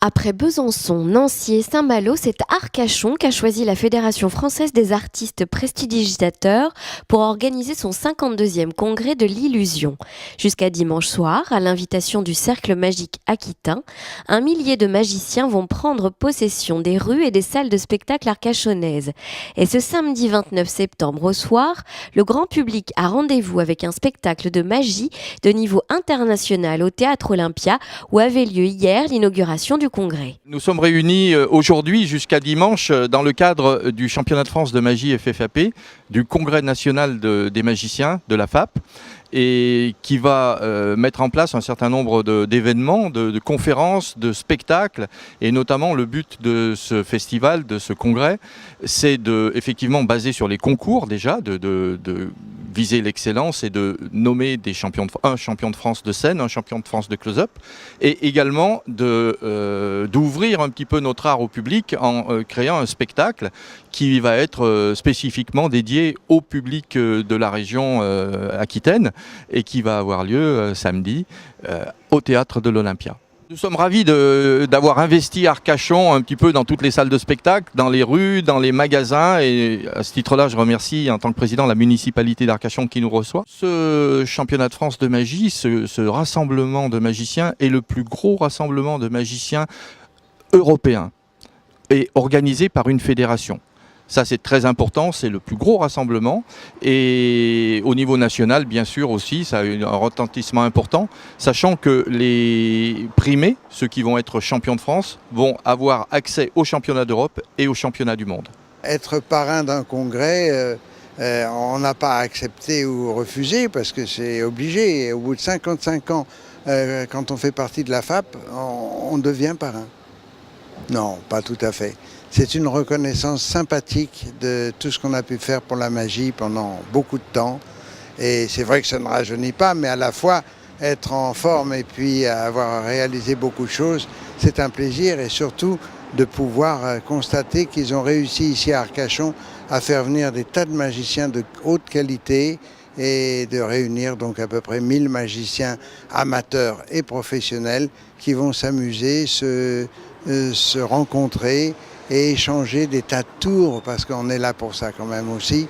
Après Besançon, Nancy et Saint-Malo, c'est Arcachon qu'a choisi la Fédération française des artistes prestidigitateurs pour organiser son 52e congrès de l'illusion. Jusqu'à dimanche soir, à l'invitation du Cercle magique aquitain, un millier de magiciens vont prendre possession des rues et des salles de spectacle arcachonnaises. Et ce samedi 29 septembre au soir, le grand public a rendez-vous avec un spectacle de magie de niveau international au Théâtre Olympia où avait lieu hier l'inauguration du congrès. Nous sommes réunis aujourd'hui jusqu'à dimanche dans le cadre du championnat de France de magie FFAP, du congrès national des magiciens de la FAP, et qui va mettre en place un certain nombre d'événements, de conférences, de spectacles, et notamment le but de ce festival, de ce congrès, c'est effectivement basé sur les concours déjà, de viser l'excellence et de nommer un champion de France de scène, un champion de France de close-up, et également d'ouvrir un petit peu notre art au public en créant un spectacle qui va être spécifiquement dédié au public de la région aquitaine et qui va avoir lieu samedi au Théâtre de l'Olympia. Nous sommes ravis d'avoir investi Arcachon un petit peu dans toutes les salles de spectacle, dans les rues, dans les magasins, et à ce titre-là, je remercie en tant que président la municipalité d'Arcachon qui nous reçoit. Ce championnat de France de magie, ce rassemblement de magiciens est le plus gros rassemblement de magiciens européens et organisé par une fédération. Ça, c'est très important, c'est le plus gros rassemblement. Et au niveau national, bien sûr aussi, ça a eu un retentissement important, sachant que les primés, ceux qui vont être champions de France, vont avoir accès aux championnats d'Europe et aux championnats du monde. Être parrain d'un congrès, on n'a pas à accepter ou refuser parce que c'est obligé. Et au bout de 55 ans, quand on fait partie de la FAP, on devient parrain. Non, pas tout à fait. C'est une reconnaissance sympathique de tout ce qu'on a pu faire pour la magie pendant beaucoup de temps. Et c'est vrai que ça ne rajeunit pas, mais à la fois être en forme et puis avoir réalisé beaucoup de choses, c'est un plaisir. Et surtout de pouvoir constater qu'ils ont réussi ici à Arcachon à faire venir des tas de magiciens de haute qualité et de réunir donc à peu près 1000 magiciens amateurs et professionnels qui vont s'amuser, se rencontrer et échanger des tas de tours, parce qu'on est là pour ça quand même aussi,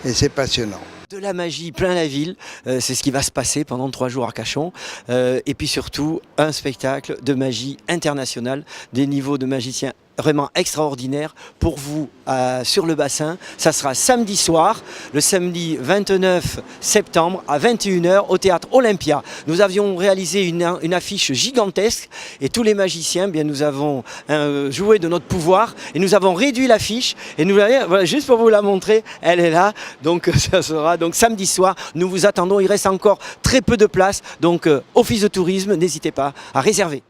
et c'est passionnant. De la magie plein la ville, c'est ce qui va se passer pendant 3 jours à Arcachon, et puis surtout un spectacle de magie internationale, des niveaux de magiciens vraiment extraordinaire pour vous sur le bassin. Ça sera samedi soir, le samedi 29 septembre à 21h au Théâtre Olympia. Nous avions réalisé une affiche gigantesque et tous les magiciens, bien, nous avons joué de notre pouvoir et nous avons réduit l'affiche et nous, voilà, juste pour vous la montrer, elle est là. Donc ça sera donc samedi soir. Nous vous attendons, il reste encore très peu de place. Donc office de tourisme, n'hésitez pas à réserver.